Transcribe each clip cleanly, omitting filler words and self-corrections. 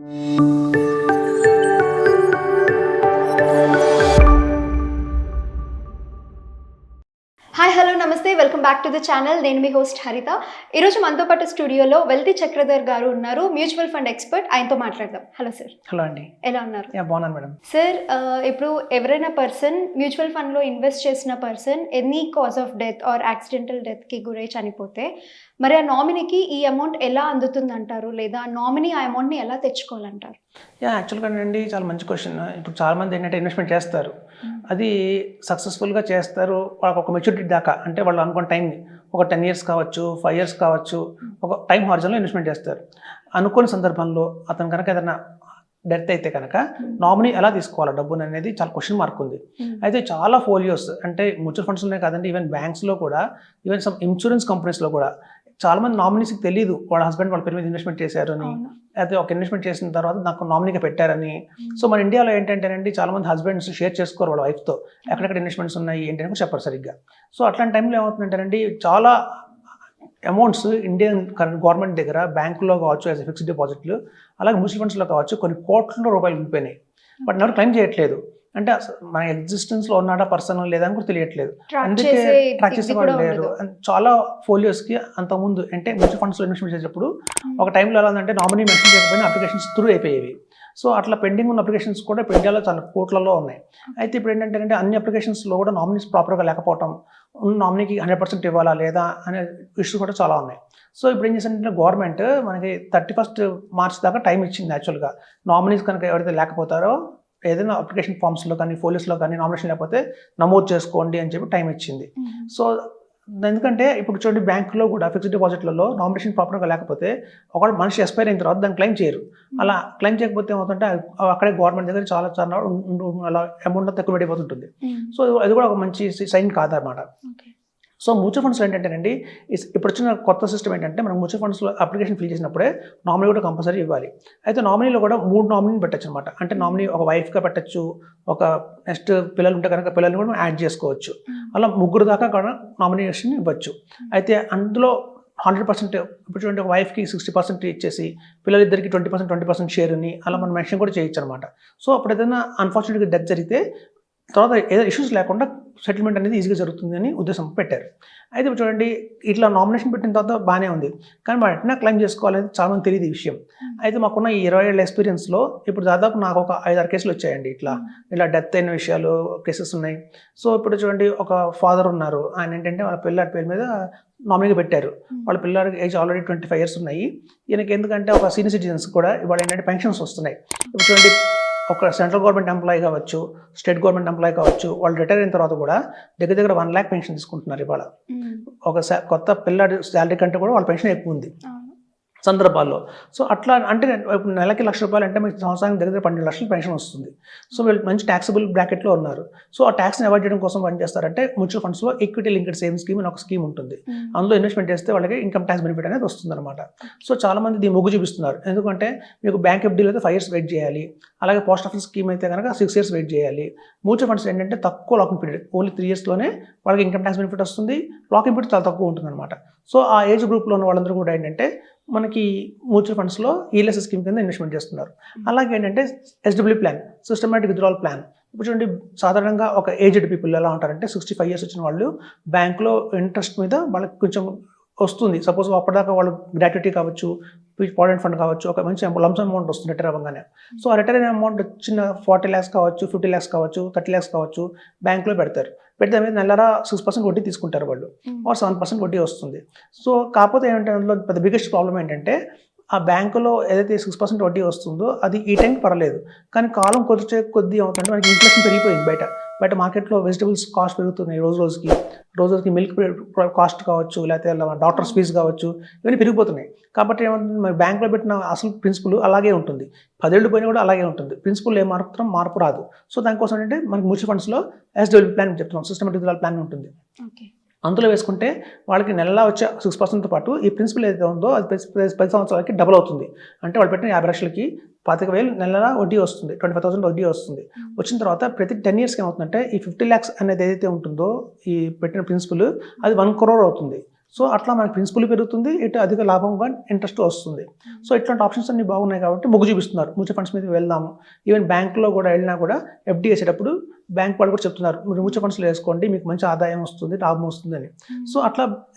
Hi hello నమస్తే, welcome back to the channel. నేను మీ host హరిత. ఈరోజు మనతో పాటు స్టూడియోలో వెల్తీ చక్రధర్ గారు ఉన్నారు, మ్యూచువల్ ఫండ్ ఎక్స్పర్ట్. ఆయనతో మాట్లాడదాం. Hello sir. హలో అండి. ఎలా ఉన్నారు? బాగున్నాను మేడం. సార్, ఇప్పుడు ఎవరైనా పర్సన్ మ్యూచువల్ ఫండ్లో ఇన్వెస్ట్ చేసిన person any cause of death or accidental డెత్కి గురై చనిపోతే మరి ఆ నామినీకి ఈ అమౌంట్ ఎలా అందుతుంది అంటారు, లేదా నామినీ ఆ అమౌంట్ని ఎలా తెచ్చుకోవాలంటారు? యాక్చువల్గా అండి చాలా మంచి క్వశ్చన్. ఇప్పుడు చాలామంది ఏంటంటే ఇన్వెస్ట్మెంట్ చేస్తారు, అది సక్సెస్ఫుల్గా చేస్తారు వాళ్ళకి ఒక మెచ్యూరిటీ దాకా, అంటే వాళ్ళు అనుకున్న టైంని ఒక 10 years కావచ్చు, 5 years కావచ్చు, ఒక టైం హారిజన్లో ఇన్వెస్ట్మెంట్ చేస్తారు. అనుకోని సందర్భంలో అతను కనుక ఏదైనా డెత్ అయితే కనుక నామినీ ఎలా తీసుకోవాలి డబ్బుని అనేది చాలా క్వశ్చన్ మార్క్ ఉంది. అయితే చాలా ఫోలియోస్ అంటే మ్యూచువల్ ఫండ్స్లోనే కాదండి, ఈవెన్ బ్యాంక్స్లో కూడా, ఈవెన్ సమ్ ఇన్సూరెన్స్ కంపెనీస్లో కూడా చాలా మంది నామినీస్కి తెలియదు వాళ్ళ హస్బెండ్ వాళ్ళ పేరు మీద ఇన్వెస్ట్మెంట్ చేశారు అని, అయితే ఒక ఇన్వెస్ట్మెంట్ చేసిన తర్వాత నాకు నామినీగా పెట్టారని. సో మన ఇండియాలో ఏంటంటేనండి చాలా మంది హస్బెండ్స్ షేర్ చేసుకోరు వాళ్ళ వైఫ్తో ఎక్కడెక్కడ ఇన్వెస్ట్మెంట్స్ ఉన్నాయి ఏంటి అని చెప్పారు సరిగ్గా. సో అట్లాంటి టైంలో ఏమవుతుందంటేనండి చాలా అమౌంట్స్ ఇండియన్ గవర్నమెంట్ దగ్గర బ్యాంకులో కావచ్చు, యాజ్ ఫిక్స్డ్ డిపాజిట్లు, అలాగే మ్యూచువల్ ఫండ్స్లో కావచ్చు కొన్ని కోట్ల రూపాయలు ఉండిపోయినాయి. బట్ ఎవరు క్లెయిమ్ చేయట్లేదు. అంటే మన ఎగ్జిస్టెన్స్లో ఉన్నాడా పర్సన్ లేదా అని కూడా తెలియట్లేదు, అందుకే ట్రాక్ చేసే వాళ్ళు లేరు. చాలా ఫోలియోస్కి అంతకుముందు అంటే మ్యూచువల్ ఫండ్స్లో ఇన్వెస్ట్మెంట్ చేసేటప్పుడు ఒక టైంలో ఎలా ఉందంటే నామినీ మెన్షన్ చేయకపోయినా అప్లికేషన్స్ త్రూ అయిపోయేవి. సో అట్లా పెండింగ్ ఉన్న అప్లికేషన్స్ కూడా ఇప్పుడు ఇండియాలో చాలా కోట్లలో ఉన్నాయి. అయితే ఇప్పుడు ఏంటంటే అన్ని అప్లికేషన్స్లో కూడా నామినీస్ ప్రాపర్గా లేకపోవడం, నామినీకి 100% ఇవ్వాలా లేదా అనే ఇష్యూస్ కూడా చాలా ఉన్నాయి. సో ఇప్పుడు ఏం చేసిందంటే గవర్నమెంట్ మనకి 31st March దాకా టైం ఇచ్చింది. యాక్చువల్గా నామినీస్ కనుక ఎవరైతే లేకపోతారో ఏదైనా అప్లికేషన్ ఫామ్స్లో కానీ ఫోలియోస్లో కానీ నామినేషన్ లేకపోతే నమోదు చేసుకోండి అని చెప్పి టైం ఇచ్చింది. సో ఎందుకంటే ఇప్పుడు చూడండి బ్యాంకులో కూడా ఫిక్స్డ్ డిపాజిట్లలో నామినేషన్ ప్రాపర్గా లేకపోతే ఒకవేళ మనిషి ఎక్స్పైర్ అయిన తర్వాత దాన్ని క్లెయిమ్ చేయరు. అలా క్లెయిమ్ చేయకపోతే ఏమవుతుంటే అక్కడే గవర్నమెంట్ దగ్గర చాలా చాలా అలా అమౌంట్ తక్కువ పడిపోతుంటుంది. సో అది కూడా ఒక మంచి సైన్ కాదన్నమాట. సో మ్యూచువల్ ఫండ్స్లో ఏంటంటేనండి ఇప్పుడు వచ్చిన కొత్త సిస్టమ్ ఏంటంటే మనం మ్యూచువల్ ఫండ్స్లో అప్లికేషన్ ఫిల్ చేసినప్పుడే నామినీ కూడా కంపల్సరీ ఇవ్వాలి. అయితే నామినీలో కూడా 3 నామినీని పెట్టచ్చు అనమాట. అంటే నామినీ ఒక వైఫ్గా పెట్టచ్చు, ఒక నెక్స్ట్ పిల్లలు ఉంటే కనుక పిల్లల్ని కూడా యాడ్ చేసుకోవచ్చు. అలా 3 దాకా కూడా నామినేషన్ ఇవ్వచ్చు. అయితే అందులో 100% ఇప్పుడు చూడండి, ఒక వైఫ్కి 60% ఇచ్చేసి పిల్లలిద్దరికి 20% షేర్ని అలా మనం మెన్షన్ కూడా చేయొచ్చు అనమాట. సో అప్పుడు ఏదైనా అన్ఫార్చునేట్గా డెత్ జరిగితే తర్వాత ఏదో ఇష్యూస్ లేకుండా సెటిల్మెంట్ అనేది ఈజీగా జరుగుతుంది అని ఉద్దేశం పెట్టారు. అయితే ఇప్పుడు చూడండి, ఇట్లా నామినేషన్ పెట్టిన తర్వాత బాగానే ఉంది, కానీ మనం ఎట్లా క్లెయిమ్ చేసుకోవాలని చాలా మంది తెలియదు ఈ విషయం. అయితే మాకున్న ఈ 20 ఏళ్ళ ఎక్స్పీరియన్స్లో ఇప్పుడు దాదాపు నాకు ఒక 5-6 కేసులు వచ్చాయండి. ఇలా డెత్ అయిన విషయాలు కేసెస్ ఉన్నాయి. సో ఇప్పుడు చూడండి, ఒక ఫాదర్ ఉన్నారు, ఆయన ఏంటంటే వాళ్ళ పిల్లాడి పేరు మీద నామినీగా పెట్టారు. వాళ్ళ పిల్లాడికి ఏజ్ ఆల్రెడీ 25 years ఉన్నాయి. ఈయనకి ఎందుకంటే ఒక సీనియర్ సిటిజన్స్ కూడా ఇవాళ ఏంటంటే పెన్షన్స్ వస్తున్నాయి. ఇప్పుడు చూడండి, ఒక సెంట్రల్ గవర్నమెంట్ ఎంప్లాయీ కావచ్చు, స్టేట్ గవర్నమెంట్ ఎంప్లాయీ కావచ్చు, వాళ్ళు రిటైర్ అయిన తర్వాత కూడా దగ్గర 1 lakh పెన్షన్ తీసుకుంటున్నారు ఇవాళ. ఒక కొత్త పిల్లాడి శాలరీ కంటే కూడా వాళ్ళ పెన్షన్ ఎక్కువ ఉంది సందర్భాల్లో. సో అట్లా అంటే ఇప్పుడు నెలకి ₹1,00,000 అంటే మీకు సంవత్సరానికి దగ్గర 12 లక్షలు పెన్షన్ వస్తుంది. సో వీళ్ళు మంచి ట్యాక్సబుల్ బ్రాకెట్లో ఉన్నారు. సో ఆ ట్యాక్స్ని అవాయిడ్ చేయడం కోసం ఏం చేస్తారంటే మ్యూచువల్ ఫండ్స్లో ఈక్విటీ లింక్డ్ సేవింగ్ స్కీమ్ అని ఒక స్కీమ్ ఉంటుంది. అందులో ఇన్వెస్ట్మెంట్ చేస్తే వాళ్ళకి ఇన్కమ్ ట్యాక్స్ బెనిఫిట్ అనేది వస్తుంది అనమాట. సో చాలామంది దీన్ని మొగ్గు చూపిస్తున్నారు. ఎందుకంటే మీకు బ్యాంక్ ఎఫ్డీలో అయితే 5 years వెయిట్ చేయాలి, అలాగే పోస్ట్ ఆఫీస్ స్కీమ్ అయితే కనుక 6 years వెయిట్ చేయాలి. మ్యూచువల్ ఫండ్స్ ఏంటంటే తక్కువ లాకింగ్ పీరియడ్, ఓన్లీ 3 yearsలోనే వాళ్ళకి ఇన్కమ్ ట్యాక్స్ బెనిఫిట్ వస్తుంది, లాకింగ్ పీరియడ్ చాలా తక్కువ ఉంటుంది అనమాట. సో ఆ ఏజ్ గ్రూప్లో ఉన్న వాళ్ళందరూ కూడా ఏంటంటే మనకి మ్యూచువల్ ఫండ్స్లో ఈఎల్ఎస్ స్కీమ్ కింద ఇన్వెస్ట్మెంట్ చేస్తున్నారు. అలాగే ఏంటంటే SW plan, systematic withdrawal plan. ఇప్పుడు చూడండి, సాధారణంగా ఒక ఏజ్డ్ పీపుల్ ఎలా ఉంటారంటే 65 years వచ్చిన వాళ్ళు బ్యాంకులో ఇంట్రెస్ట్ మీద వాళ్ళకి కొంచెం వస్తుంది. సపోజ్ అప్పటిదాకా వాళ్ళు గ్రాట్యుటీ కావచ్చు, ప్రావిడెంట్ ఫండ్ కావచ్చు, ఒక మంచి లంసమ్ అమౌంట్ వస్తుంది రిటైర్ అవ్వగానే. సో ఆ రిటైర్ అయిన అమౌంట్ చిన్న 40 lakhs కావచ్చు, 50 lakhs కావచ్చు, 30 lakhs కావచ్చు, బ్యాంకులో పెడతారు. పెడితే మీద నెలరా 6% వడ్డీ తీసుకుంటారు వాళ్ళు, ఆర్ 7% వడ్డీ వస్తుంది. సో కాకపోతే ఏంటంటే అందులో పెద్ద బిగ్గెస్ట్ ప్రాబ్లం ఏంటంటే ఆ బ్యాంకులో ఏదైతే 6% వడ్డీ వస్తుందో అది ఈ టైంకి పర్లేదు, కానీ కాలం కొద్ది అవుతుంటే మనకి ఇన్ఫ్లేషన్ పెరిగిపోయింది. బయట మార్కెట్లో వెజిటబుల్స్ కాస్ట్ పెరుగుతున్నాయి రోజుకి మిల్క్ కాస్ట్ కావచ్చు, లేకపోతే డాక్టర్స్ ఫీజు కావచ్చు, ఇవన్నీ పెరిగిపోతున్నాయి. కాబట్టి ఏమంటుంది, మరి బ్యాంకులో పెట్టిన అసలు ప్రిన్సిపల్ అలాగే ఉంటుంది, 10 ఏళ్ళు పోయినా కూడా అలాగే ఉంటుంది. ప్రిన్సిపల్ మార్పు రాదు. సో దానికోసం ఏంటంటే మనకి మ్యూచువల్ ఫండ్స్లో ఎస్డబ్ల్యూ ప్లాన్ చెప్తున్నాం, సిస్టమాటిక్ విత్డ్రావల్ ప్లాన్ ఉంటుంది. అందులో వేసుకుంటే వాళ్ళకి నెలలా వచ్చే 6%తో పాటు ఈ ప్రిన్సిపల్ ఏదైతే ఉందో అది 10 సంవత్సరాలకి డబుల్ అవుతుంది. అంటే వాళ్ళు పెట్టిన 50 లక్షలకి 25,000 నెలలా వడ్డీ వస్తుంది, 25,000 వడ్డీ వస్తుంది. వచ్చిన తర్వాత ప్రతి 10 yearsకి ఏమవుతుందంటే ఈ 50 lakhs అనేది ఏదైతే ఉంటుందో ఈ పెట్టిన ప్రిన్సిపల్ అది 1 crore అవుతుంది. సో అట్లా మనకి ప్రిన్సిపల్ పెరుగుతుంది, ఇటు అధిక లాభంగా ఇంట్రెస్ట్ వస్తుంది. సో ఇట్లాంటి ఆప్షన్స్ అన్ని బాగున్నాయి కాబట్టి మొగ్గు చూపిస్తున్నారు మ్యూచువల్ ఫండ్స్ మీద వెళ్దాము. ఈవెన్ బ్యాంకులో కూడా వెళ్ళినా కూడా ఎఫ్డీ వేసేటప్పుడు బ్యాంక్ వాళ్ళు కూడా చెప్తున్నారు మీరు మ్యూచువల్ ఫండ్స్లో వేసుకోండి, మీకు మంచి ఆదాయం వస్తుంది, లాభం వస్తుంది అని. సో అట్లా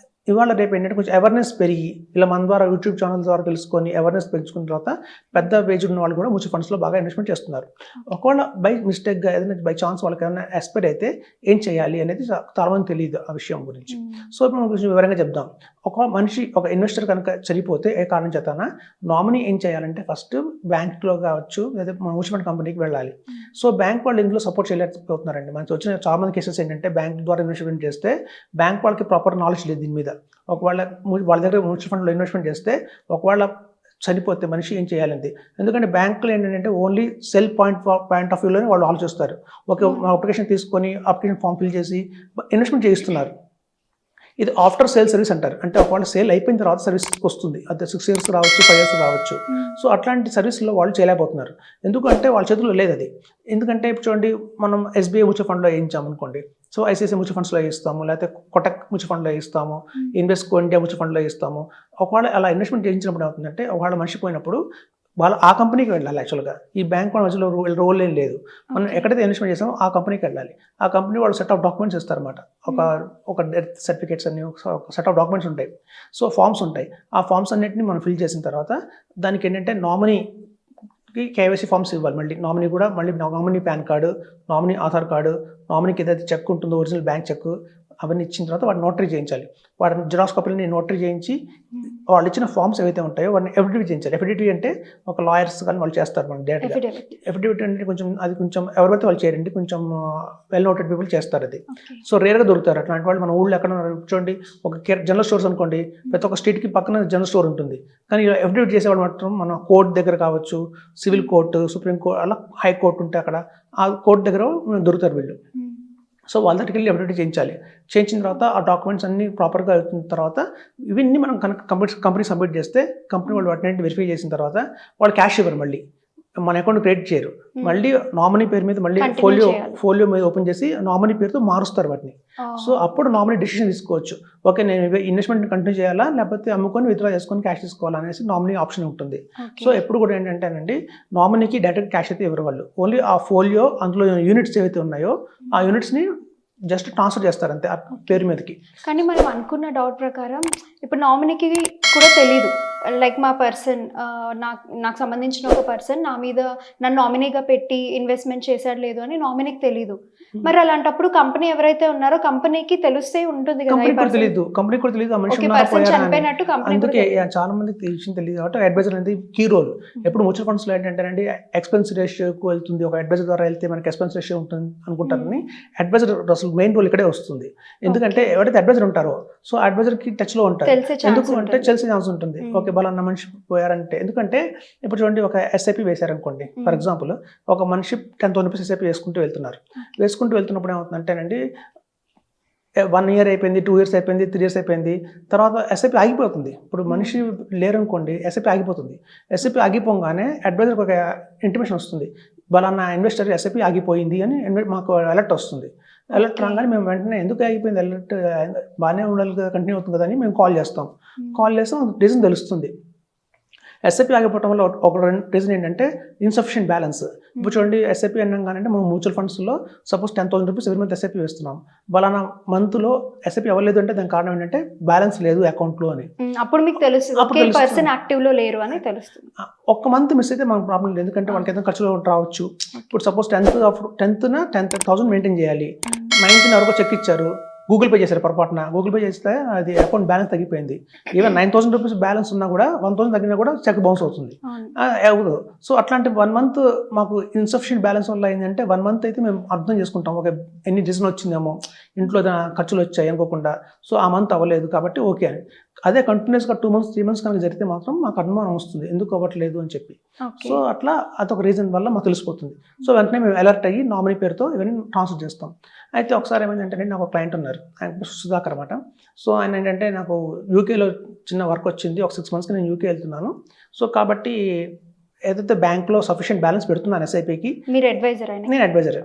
ఇవాళ రేపు ఏంటంటే కొంచెం అవేర్నెస్ పెరిగి ఇలా మన ద్వారా యూట్యూబ్ ఛానల్ ద్వారా తెలుసుకొని అవేర్నెస్ పెంచుకున్న తర్వాత పెద్ద వేజ్ ఉన్న వాళ్ళు కూడా మ్యూచువల్ ఫండ్స్లో బాగా ఇన్వెస్ట్మెంట్ చేస్తున్నారు. ఒకవేళ బై మిస్టేక్గా ఏదైనా బై ఛాన్స్ వాళ్ళకి ఏమైనా ఎక్స్పైర్ అయితే ఏం చేయాలి అనేది చాలా మంది తెలియదు ఆ విషయం గురించి. సో ఇప్పుడు మనం కొంచెం వివరంగా చెప్దాం. ఒక మనిషి ఒక ఇన్వెస్టర్ కనుక చనిపోతే ఏ కారణం చేతన నామినీ ఏం చేయాలంటే ఫస్ట్ బ్యాంక్లో కావచ్చు లేదా మ్యూచువల్ ఫండ్ కంపెనీకి వెళ్ళాలి. సో బ్యాంక్ వాళ్ళు ఇందులో సపోర్ట్ చేయలేకపోతున్నారండి. మనకి వచ్చిన చాలా మంది కేసెస్ ఏంటంటే బ్యాంక్ ద్వారా ఇన్వెస్ట్మెంట్ చేస్తే బ్యాంక్ వాళ్ళకి ప్రాపర్ నాలెడ్జ్ లేదు దీని మీద. ఒకవేళ వాళ్ళ దగ్గర మ్యూచువల్ ఫండ్లో ఇన్వెస్ట్మెంట్ చేస్తే ఒకవేళ చనిపోతే మనిషి ఏం చేయాలంటే, ఎందుకంటే బ్యాంకులు ఏంటంటే ఓన్లీ సెల్ పాయింట్ ఆఫ్ వ్యూలోనే వాళ్ళు ఆలోచిస్తారు. ఓకే అప్లికేషన్ తీసుకొని అప్లికేషన్ ఫామ్ ఫిల్ చేసి ఇన్వెస్ట్మెంట్ చేయిస్తున్నారు. ఇది ఆఫ్టర్ సేల్ సర్వీస్ అంటారు. అంటే ఒకవేళ సేల్ అయిపోయిన తర్వాత సర్వీస్ వస్తుంది, అది 6 years రావచ్చు, 5 years రావచ్చు. సో అట్లాంటి సర్వీస్లో వాళ్ళు చేయలేకపోతున్నారు. ఎందుకంటే వాళ్ళ చేతుల్లో లేదు అది. ఎందుకంటే ఇప్పుడు చూడండి మనం SBI మ్యూచువల్ ఫండ్లో వేయించాము అనుకోండి, సో ICICI మ్యూచువల్ ఫండ్స్లో వేయిస్తాము, లేకపోతే కొటక్ మ్యూచువల్ ఫండ్లో వేయిస్తాము, ఇన్వెస్ట్కో ఇండియా మ్యూచువల్ ఫండ్లో వేయిస్తాము. ఒకవేళ అలా ఇన్వెస్ట్మెంట్ చేయించినప్పుడు ఏమవుతుందంటే ఒకవేళ మనిషి పోయినప్పుడు వాళ్ళు ఆ కంపెనీకి వెళ్ళాలి. యాక్చువల్గా ఈ బ్యాంక్ వాళ్ళ మధ్యలో రోల్ ఏం లేదు. మనం ఎక్కడైతే ఇన్వెస్ట్మెంట్ చేసామో ఆ కంపెనీకి వెళ్ళాలి. ఆ కంపెనీ వాళ్ళు సెట్ ఆఫ్ డాక్యుమెంట్స్ ఇస్తారన్నమాట. ఒక డెత్ సర్టిఫికేట్స్ అన్ని ఒక సెట్ ఆఫ్ డాక్యుమెంట్స్ ఉంటాయి. సో ఫామ్స్ ఉంటాయి. ఆ ఫామ్స్ అన్నింటినీ మనం ఫిల్ చేసిన తర్వాత దానికి ఏంటంటే నామినీకి KYC ఫామ్స్ ఇవ్వాలి. మళ్ళీ nominee pan card, nominee Aadhaar card, నామినీకి ఏదైతే చెక్ ఉంటుందో ఒరిజినల్ బ్యాంక్ చెక్ అవన్నీ ఇచ్చిన తర్వాత వాటిని నోటరీ చేయించాలి. వాటిని జిరాక్స్ కాపీలని నోటరీ చేయించి వాళ్ళు ఇచ్చిన ఫామ్స్ ఏవైతే ఉంటాయో వాటిని ఎఫిడవిట్ చేయించాలి. ఎఫిడవిట్ అంటే ఒక లాయర్స్ కానీ వాళ్ళు చేస్తారు మనకి డైరెక్ట్గా. ఎఫిడవిట్ అంటే కొంచెం ఎవరైతే వాళ్ళు చేయరండి, కొంచెం వెల్ నోటెడ్ పీపుల్ చేస్తారు అది. సో రేర్గా దొరుకుతారు అట్లాంటి వాళ్ళు. మన ఊళ్ళో ఎక్కడ చూడండి ఒక జనరల్ స్టోర్స్ అనుకోండి, ప్రతి ఒక్క స్ట్రీట్కి పక్కన జనరల్ స్టోర్ ఉంటుంది. కానీ ఎఫిడవిట్ చేసేవాళ్ళు మాత్రం మన కోర్ట్ దగ్గర కావచ్చు, సివిల్ కోర్టు, సుప్రీం కోర్టు, అలా హైకోర్టు ఉంటే అక్కడ ఆ కోర్టు దగ్గర దొరుకుతారు వీళ్ళు. సో వాళ్ళ దగ్గరికి వెళ్ళి ఎఫిడవిట్ చేయించిన తర్వాత ఆ డాక్యుమెంట్స్ అన్ని ప్రాపర్గా అవుతున్న తర్వాత ఇవన్నీ మనం కనుక కంపెనీ సబ్మిట్ చేస్తే కంపెనీ వాళ్ళు వాటిని వెరిఫై చేసిన తర్వాత వాళ్ళు క్యాష్ ఇవ్వరు, మళ్ళీ మన అకౌంట్ క్రెడిట్ చేయరు. మళ్ళీ నామినీ పేరు మీద మళ్ళీ ఫోలియో మీద ఓపెన్ చేసి నామినీ పేరుతో మారుస్తారు వాటిని. సో అప్పుడు నామినీ డిసిషన్ తీసుకోవచ్చు. ఓకే నేను ఇన్వెస్ట్మెంట్ కంటిన్యూ చేయాలా లేకపోతే అమ్ముకొని విత్డ్రా చేసుకొని క్యాష్ తీసుకోవాలా అనేసి నామినీ ఆప్షన్ ఉంటుంది. సో ఎప్పుడు కూడా ఏంటంటేనండి నామినీకి డైరెక్ట్ క్యాష్ అయితే ఇవ్వరు వాళ్ళు. ఓన్లీ ఆ ఫోలియో అందులో యూనిట్స్ ఏవైతే ఉన్నాయో ఆ యూనిట్స్ని జస్ట్ ట్రాన్స్ఫర్ చేస్తారు అంతే ఆ పేరు మీదకి. కానీ మనం అనుకున్న డౌట్ ప్రకారం ఇప్పుడు నామినీకి కూడా తెలీదు, లైక్ మా పర్సన్ నాకు సంబంధించిన ఒక పర్సన్ నా మీద నన్ను నామినీగా పెట్టి ఇన్వెస్ట్మెంట్ చేశాడు లేదు అని నామినీకి తెలీదు. మరి అలాంటప్పుడు కంపెనీ ఎవరైతే ఉన్నారో కంపెనీకి తెలిస్తే ఉంటుంది కదా. కంపెనీ కూడా తెలియదు ఆ మనిషి చనిపోయినట్టు. అందుకే చాలా మందికి విషయం తెలియదు కాబట్టి అడ్వైజర్ అనేది కీ రోల్. ఎప్పుడు మ్యూచువల్ ఫండ్స్లో ఏంటంటే ఎక్స్పెన్స్ రేషియోకి వెళ్తుంది. ఒక అడ్వైజర్ ద్వారా వెళ్తే మనకి ఎక్స్పెన్స్ రేషియో ఉంటుంది అనుకుంటారని అడ్వైజర్ అసలు మెయిన్ రోల్ ఇక్కడే వస్తుంది. ఎందుకంటే ఎవరైతే అడ్వైజర్ ఉంటారో సో అడ్వైజర్కి టచ్లో ఉంటారు. ఎందుకు అంటే తెలిసే ఛాన్స్ ఉంటుంది. ఓకే బలానా మనిషి పోయారంటే. ఎందుకంటే ఇప్పుడు చూడండి ఒక SIP వేశారనుకోండి, ఫర్ ఎగ్జాంపుల్ ఒక మనిషి 10,000 రూపీస్ SIP వేసుకుంటూ వెళ్తున్నప్పుడు ఏమవుతుందంటేనండి 1 year అయిపోయింది, 2 years అయిపోయింది, 3 years అయిపోయింది, తర్వాత SIP ఆగిపోతుంది. ఇప్పుడు మనిషి లేరనుకోండి SIP ఆగిపోతుంది. SIP ఆగిపోగానే అడ్వైజర్కి ఒక ఇంటిమేషన్ వస్తుంది, బలానా ఇన్వెస్టర్ SIP ఆగిపోయింది అని మాకు అలర్ట్ వస్తుంది. అలర్ట్ రాగానే మేము వెంటనే ఎందుకు ఆగిపోయింది, అలర్ట్ బాగానే ఉండాలి కదా, కంటిన్యూ అవుతుంది కదా అని మేము కాల్ చేస్తాం. రీజన్ తెలుస్తుంది. SIP ఆగిపోవడం వల్ల ఒక రీజన్ ఏంటంటే ఇన్సఫిషియెంట్ బ్యాలెన్స్. ఇప్పుడు చూడండి SIP అన్నాగానే మనం మ్యూచువల్ ఫండ్స్లో సపోజ్ 10,000 రూపీస్ ఎవరి మంత్ SIP వేస్తున్నాం, బలానా మంత్లో SIP అవ్వలేదు అంటే దానికి కారణం ఏంటంటే బ్యాలెన్స్ లేదు అకౌంట్లో అని. అప్పుడు మీకు తెలుస్తుంది పర్సన్ యాక్టివ్లో లేరు అని తెలుస్తుంది. ఒక్క మంత్ మిస్ అయితే మనకు ప్రాబ్లం లేదు, ఎందుకంటే వాళ్ళకి ఏదైనా ఖర్చులో రావచ్చు. ఇప్పుడు సపోజ్ 10,000 మెయింటైన్ చేయాలి, 19 ఎవరికో చెక్ ఇచ్చారు, గూగుల్ పే చేశారు పొరపాటున, గూగుల్ పే చేస్తే అది అకౌంట్ బ్యాలెన్స్ తగ్గిపోయింది. ఈవెన్ 9,000 రూపీస్ బ్యాలెన్స్ ఉన్నా కూడా 1,000 తగ్గినా కూడా చెక్ బౌన్స్ అవుతుంది. ఎవరు సో అట్లాంటి 1 month మాకు ఇన్సఫిషియెంట్ బ్యాలెన్స్ వల్ల ఏంటంటే 1 month అయితే మేము అర్థం చేసుకుంటాం, ఒక ఎన్ని రీజన్ వచ్చిందేమో, ఇంట్లో ఖర్చులు వచ్చాయి అనుకోకుండా, సో ఆ మంత్ అవ్వలేదు కాబట్టి ఓకే అని. అదే కంటిన్యూస్గా 2 months 3 months కనుక జరిగితే మాత్రం మాకు అనుమానం వస్తుంది ఎందుకు అవ్వట్లేదు అని చెప్పి. సో అట్లా అదొక రీజన్ వల్ల మాకు తెలిసిపోతుంది. సో వెంటనే మేము అలర్ట్ అయ్యి నామినీ పేరుతో ఇవన్నీ ట్రాన్స్ఫర్ చేస్తాం. అయితే ఒకసారి ఏమైందంటే నాకు ఒక క్లయింట్ ఉన్నారు, ఆయన సుధాకర్ అనమాట. సో ఆయన ఏంటంటే నాకు యూకేలో చిన్న వర్క్ వచ్చింది, ఒక 6 monthsకి నేను యూకే వెళ్తున్నాను. సో కాబట్టి ఏదైతే బ్యాంక్లో సఫిషియెంట్ బ్యాలెన్స్ పెడుతున్నాను SIPకి, మీరు అడ్వైజర్? నేను అడ్వైజర్.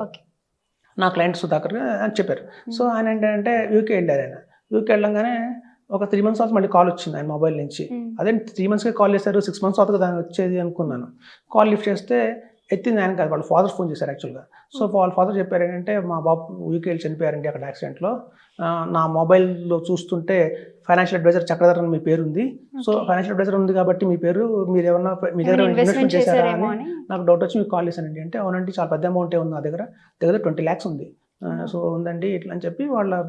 నా క్లయింట్ సుధాకర్ అని చెప్పారు. సో ఆయన ఏంటంటే యూకే వెళ్ళారు. ఆయన యూకే వెళ్ళంగానే ఒక 3 months తర్వాత మళ్ళీ కాల్ వచ్చింది ఆయన మొబైల్ నుంచి. అదే 3 monthsకే కాల్ చేశారు, 6 months తర్వాత దాని వచ్చేది అనుకున్నాను. కాల్ లిఫ్ట్ చేస్తే ఎత్తింది ఆయన కాదు, వాళ్ళ ఫాదర్ ఫోన్ చేశారు యాక్చువల్గా. సో వాళ్ళ ఫాదర్ చెప్పారు ఏంటంటే, మా బాబు యూకే వెళ్ళి చనిపోయారండి అక్కడ యాక్సిడెంట్లో. నా మొబైల్లో చూస్తుంటే ఫైనాన్షియల్ అడ్వైజర్ చక్రధర్ అని మీ పేరు ఉంది. సో ఫైనాన్షియల్ అడ్వైజర్ ఉంది కాబట్టి మీ పేరు, మీరు ఏమన్నా మీ దగ్గర ఇన్వెస్ట్మెంట్ చేశారా అని నాకు డౌట్ వచ్చి మీకు కాల్ చేశానండి. అంటే అవునండి, చాలా పెద్ద అమౌంటే ఉంది నా దగ్గర 20 lakhs ఉంది. సో ఉందండి ఇట్లా అని చెప్పి వాళ్ళ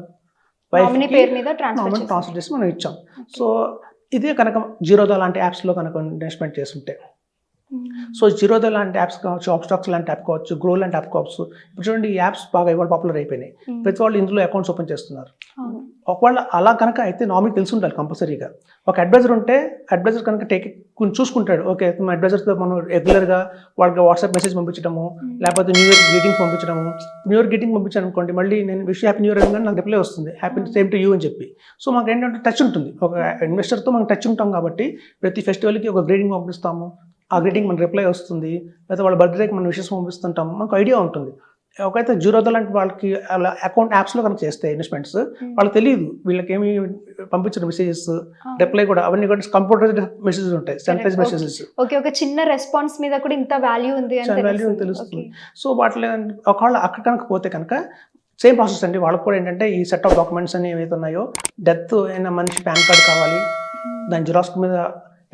ట్రాన్స్ఫర్ చేసి మనం ఇచ్చాం. సో ఇదే కనుక జీరోదా లాంటి యాప్స్లో కనుక ఇన్వెస్ట్మెంట్ చేస్తుంటే, సో జీరోదా లాంటి యాప్స్ కావచ్చు, ఆప్స్టాక్స్ లాంటి యాప్ కావచ్చు, గ్రో లాంటి యాప్ కావచ్చు, ఇప్పుడు చూడండి ఈ యాప్స్ బాగా ఇవాళ పాపులర్ అయిపోయినాయి. ప్రతి వాళ్ళు ఇందులో అకౌంట్స్ ఓపెన్ చేస్తున్నారు. ఒకవేళ అలా కనుక అయితే నామినీ తెలిసి ఉండాలి కంపల్సరీగా. ఒక అడ్వైజర్ ఉంటే అడ్వైజర్ కనుక కొంచెం చూసుకుంటాడు, ఓకే మన అడ్వైజర్తో మనం రెగ్యులర్గా వాళ్ళకి వాట్సాప్ మెసేజ్ పంపించడము, లేకపోతే న్యూ ఇయర్ గ్రీటింగ్స్ పంపించడము. న్యూ ఇయర్ గ్రీటింగ్ పంపించాను అనుకోండి, మళ్ళీ నేను విష్ హ్యాపీ న్యూ ఇయర్ అని నాకు రిప్లై వస్తుంది, హ్యాపీ సేమ్ టు యూ అని చెప్పి. సో మాకు ఏంటంటే టచ్ ఉంటుంది, ఒక ఇన్వెస్టర్తో మనం టచ్ ఉంటాం కాబట్టి ప్రతి ఫెస్టివల్కి ఒక గ్రీటింగ్ పంపిస్తాము, ఆ గ్రీటింగ్ మన రిప్లై వస్తుంది, లేకపోతే వాళ్ళ బర్త్డేకి మనం విషెస్ పంపిస్తుంటాము, మనకు ఐడియా ఉంటుంది. ఒకైతే జీరోదా లాంటి వాళ్ళకి అలా అకౌంట్ యాప్స్లో కనుక చేస్తే ఇన్వెస్ట్మెంట్స్, వాళ్ళకి తెలియదు, వీళ్ళకి ఏమి పంపించిన మెసేజెస్ రిప్లై కూడా అవన్నీ కూడా కంప్యూటరైజ్డ్ మెసేజెస్ ఉంటాయి, సెంట్రలైజ్ మెసేజెస్. ఓకే, ఒక చిన్న రెస్పాన్స్ మీద కూడా ఇంత వాల్యూ ఉంది అని తెలుస్తుంది. సో వాటిలో ఒకవేళ అక్కడ కనుక పోతే కనుక సేమ్ ప్రాసెస్ అండి. వాళ్ళకి కూడా ఏంటంటే ఈ సెట్ ఆఫ్ డాక్యుమెంట్స్ అని ఏవైతే ఉన్నాయో, డెత్ అయిన మనిషి పాన్ కార్డ్ కావాలి, దాని జిరాక్స్ మీద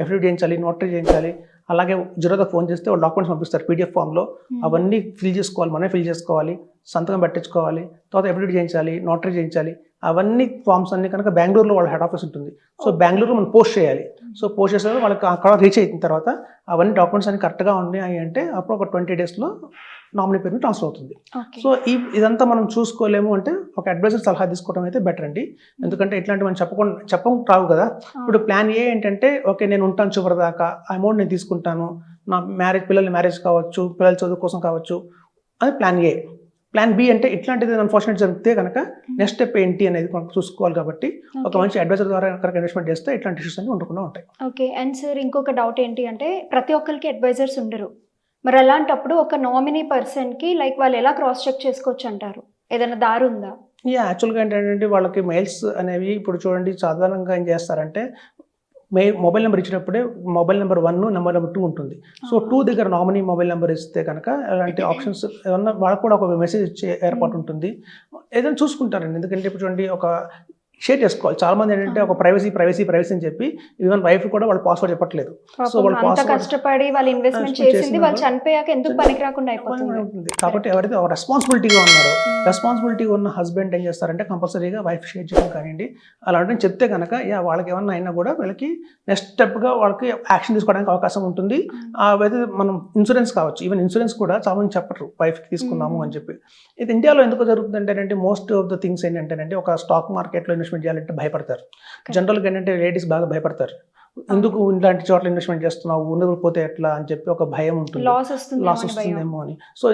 ఎఫిడవిట్ చేయించాలి, నోటరీ చేయించాలి. అలాగే జీరోదా ఫోన్ చేస్తే వాళ్ళు డాక్యుమెంట్స్ పంపిస్తారు పీడిఎఫ్ ఫామ్లో, అవన్నీ ఫిల్ చేసుకోవాలి, మనమే ఫిల్ చేసుకోవాలి, సంతకం పెట్టించుకోవాలి, తర్వాత ఎఫిడవిట్ చేయించాలి, నోటరీ చేయించాలి. అవన్నీ ఫామ్స్ అన్ని కనుక బెంగళూరులో వాళ్ళ హెడ్ ఆఫీస్ ఉంటుంది. సో బెంగళూరులో మనం పోస్ట్ చేయాలి. సో పోస్ట్ చేసే వాళ్ళకి అక్కడ రీచ్ అయిన తర్వాత అవన్నీ డాక్యుమెంట్స్ అన్ని కరెక్ట్గా ఉన్నాయి అంటే అప్పుడు ఒక 20 daysలో నామినీ పేరు ట్రాన్స్ఫర్ అవుతుంది. సో ఇదంతా మనం చూసుకోలేము అంటే ఒక అడ్వైజర్ సలహా తీసుకోవడం అయితే బెటర్ అండి. ఎందుకంటే ఇట్లాంటి మనం చెప్పకుండా రావు కదా. ఇప్పుడు ప్లాన్ ఏ ఏంటంటే, ఓకే నేను ఉంటాను చివరి దాకా, ఆ అమౌంట్ నేను తీసుకుంటాను, నా పిల్లల మ్యారేజ్ కావచ్చు, పిల్లల చదువు కోసం కావచ్చు, అది ప్లాన్ ఏ. ప్లాన్ బి అంటే ఇట్లాంటిది అన్ఫార్చునేట్ జరిగితే కనుక నెక్స్ట్ స్టెప్ ఏంటి అనేది మనకు చూసుకోవాలి. కాబట్టి ఒక మంచి అడ్వైజర్ ద్వారా కనుక ఇన్వెస్ట్మెంట్ చేస్తే ఇట్లాంటి ఇష్యూస్ అన్ని ఉండకుండా ఉంటాయి. ఓకే, అండ్ సార్ ఇంకొక డౌట్ ఏంటి అంటే, ప్రతి ఒక్కరికి అడ్వైజర్స్ ఉండరు. మరి అలాంటప్పుడు ఒక నామినీ పర్సన్కి లైక్ వాళ్ళు ఎలా క్రాస్ చెక్ చేసుకోవచ్చు అంటారు? ఏదైనా దారి ఉందా? యాక్చువల్గా ఏంటంటే వాళ్ళకి మెయిల్స్ అనేవి ఇప్పుడు చూడండి సాధారణంగా ఏం చేస్తారంటే, మొబైల్ నెంబర్ ఇచ్చినప్పుడే మొబైల్ నెంబర్ 1, నెంబర్ 2 ఉంటుంది. సో 2 దగ్గర నామినీ మొబైల్ నెంబర్ ఇస్తే కనుక అలాంటి ఆప్షన్స్ ఏమన్నా వాళ్ళకు కూడా ఒక మెసేజ్ ఇచ్చే ఏర్పాటు ఉంటుంది. ఏదైనా చూసుకుంటారండి. ఎందుకంటే ఇప్పుడు చూడండి ఒక షేర్ చేసుకోవాలి. చాలా మంది ఏంటంటే ఒక ప్రైవసీ అని చెప్పి ఈవెన్ వైఫ్ కూడా వాళ్ళు పాస్వర్డ్ చెప్పట్లేదు. సో వాళ్ళు కష్టపడి వాళ్ళు ఇన్వెస్ట్మెంట్ చేసింది వాళ్ళు చనిపోయాక ఎందుకు పనికి రాకుండా అయిపోతుంది. కాబట్టి ఎవరైతే రెస్పాన్సిబిలిటీగా ఉన్నారో, రెస్పాన్సిబిలిటీగా ఉన్న హస్బెండ్ ఏం చేస్తారంటే కంపల్సరీగా వైఫ్ షేర్ చేయడం కానివ్వండి అలాంటి చెప్తే కనుక వాళ్ళకి ఏమన్నా అయినా కూడా వీళ్ళకి నెక్స్ట్ స్టెప్గా వాళ్ళకి యాక్షన్ తీసుకోవడానికి అవకాశం ఉంటుంది. అయితే మనం ఇన్సూరెన్స్ కావచ్చు, ఈవెన్ ఇన్సూరెన్స్ కూడా చాలా మంది చెప్పరు వైఫ్కి తీసుకున్నాము అని చెప్పి. ఇది ఇండియాలో ఎందుకు జరుగుతుందంటే మోస్ట్ ఆఫ్ ద థింగ్స్ ఏంటంటే ఒక స్టాక్ మార్కెట్లో ఇన్వెస్ట్మెంట్ చేయాలంటే భయపడతారు. జనరల్గా ఏంటంటే లేడీస్ బాగా భయపడతారు. ఎందుకు ఇలాంటి చోట్ల ఇన్వెస్ట్మెంట్ చేస్తున్నావు, ఉండకపోతే ఎట్లా అని చెప్పి ఒక భయం ఉంటుంది, లాస్ వస్తుందేమో అని. సో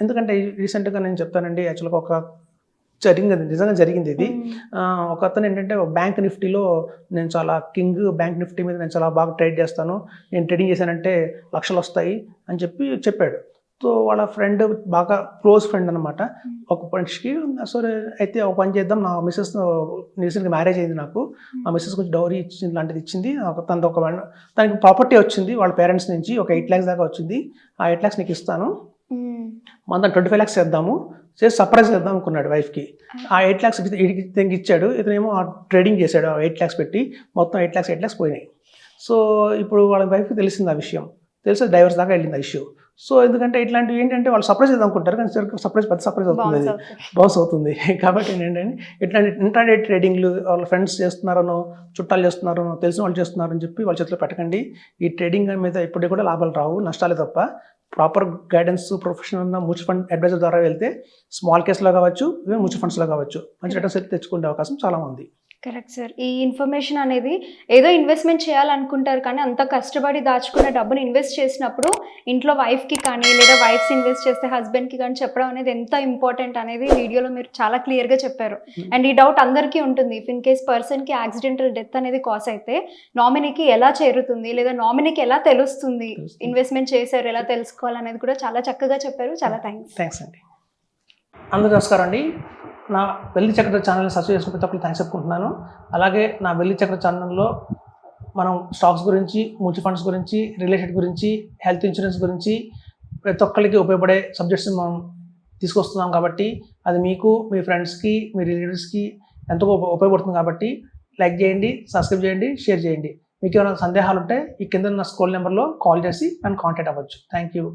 ఎందుకంటే రీసెంట్గా నేను చెప్తానండి, యాక్చువల్గా ఒక నిజంగా జరిగింది ఇది. ఒక అతను ఏంటంటే బ్యాంక్ నిఫ్టీలో నేను చాలా బ్యాంక్ నిఫ్టీ మీద నేను చాలా బాగా ట్రేడ్ చేస్తాను, నేను ట్రేడింగ్ చేశానంటే లక్షలు వస్తాయి అని చెప్పాడు. సో వాళ్ళ ఫ్రెండ్ బాగా క్లోజ్ ఫ్రెండ్ అనమాట ఒక మనిషికి. సరే అయితే ఒక పని చేద్దాం, నా మిస్సెస్ రీసెంట్గా మ్యారేజ్ అయింది, నాకు ఆ మిస్సెస్ కొంచెం డౌరీ లాంటిది ఇచ్చింది, తనకి ప్రాపర్టీ వచ్చింది వాళ్ళ పేరెంట్స్ నుంచి, ఒక 8 lakhs దాకా వచ్చింది, ఆ 8 lakhs నీకు ఇస్తాను, మన 25 lakhs చేద్దాము, చేసి సర్ప్రైజ్ చేద్దాం అనుకున్నాడు వైఫ్కి. ఆ 8 lakhs ఇచ్చాడు. ఇతనేమో ట్రేడింగ్ చేశాడు, 8 lakhs పెట్టి మొత్తం 8 lakhs పోయినాయి. సో ఇప్పుడు వాళ్ళ వైఫ్కి తెలిసింది ఆ విషయం, తెలిసి డైవర్స్ దాకా వెళ్ళింది ఆ ఇష్యూ. సో ఎందుకంటే ఇట్లాంటివి ఏంటంటే వాళ్ళు సర్ప్రైజ్ చేద్దాం అనుకుంటారు, కానీ పెద్ద సర్ప్రైజ్ అవుతుంది, బౌన్స్ అవుతుంది. కాబట్టి ఏంటంటే ఇట్లాంటి ఇంట్రాడే ట్రేడింగ్లు వాళ్ళ ఫ్రెండ్స్ చేస్తున్నారనో, చుట్టాలు చేస్తున్నారనో, తెలిసిన వాళ్ళు చేస్తున్నారని చెప్పి వాళ్ళ చేతిలో పెట్టకండి. ఈ ట్రేడింగ్ మీద ఇప్పుడు కూడా లాభాలు రావు, నష్టాలే తప్ప. Proper guidance professional mutual fund advisor ద్వారా వెళ్తే స్మాల్ కేసులో కావచ్చు, మ్యూచువల్ ఫండ్స్లో కావచ్చు మంచి రిటర్న్స్ అయితే తెచ్చుకునే అవకాశం చాలా ఉంది. Correct sir. ఈ ఇన్ఫర్మేషన్ అనేది ఏదో ఇన్వెస్ట్మెంట్ చేయాలనుకుంటారు, కానీ అంత కష్టపడి దాచుకున్న డబ్బుని ఇన్వెస్ట్ చేసినప్పుడు ఇంట్లో వైఫ్కి కానీ లేదా వైఫ్స్ ఇన్వెస్ట్ చేస్తే హస్బెండ్కి కానీ చెప్పడం అనేది ఎంత ఇంపార్టెంట్ అనేది వీడియోలో మీరు చాలా క్లియర్గా చెప్పారు. అండ్ ఈ డౌట్ అందరికీ ఉంటుంది, ఇఫ్ ఇన్ కేస్ పర్సన్కి యాక్సిడెంటల్ డెత్ అనేది కాస్ అయితే నామినీకి ఎలా చేరుతుంది లేదా నామినీకి ఎలా తెలుస్తుంది, ఇన్వెస్ట్మెంట్ చేశారు ఎలా తెలుసుకోవాలనేది కూడా చాలా చక్కగా చెప్పారు. చాలా థ్యాంక్స్ అండి. అందరూ నమస్కారం అండి. నా వెల్లి చక్ర ఛానల్ని సబ్స్క్రైబ్ చేసుకున్న ప్రతి ఒక్కరికి థ్యాంక్స్ చెప్పుకుంటున్నాను. అలాగే నా వెల్లి చక్ర ఛానల్లో మనం స్టాక్స్ గురించి, మ్యూచువల్ ఫండ్స్ గురించి, రియల్ ఎస్టేట్ గురించి, హెల్త్ ఇన్సూరెన్స్ గురించి ప్రతి ఒక్కరికి ఉపయోగపడే సబ్జెక్ట్స్ని మనం తీసుకొస్తున్నాం కాబట్టి అది మీకు, మీ ఫ్రెండ్స్కి, మీ రిలేటివ్స్కి ఎంతో ఉపయోగపడుతుంది. కాబట్టి లైక్ చేయండి, సబ్స్క్రైబ్ చేయండి, షేర్ చేయండి. మీకు ఏమైనా సందేహాలు ఉంటే ఈ కింద ఉన్న స్క్రోల్ నెంబర్లో కాల్ చేసి నన్ను కాంటాక్ట్ అవ్వచ్చు. Thank you.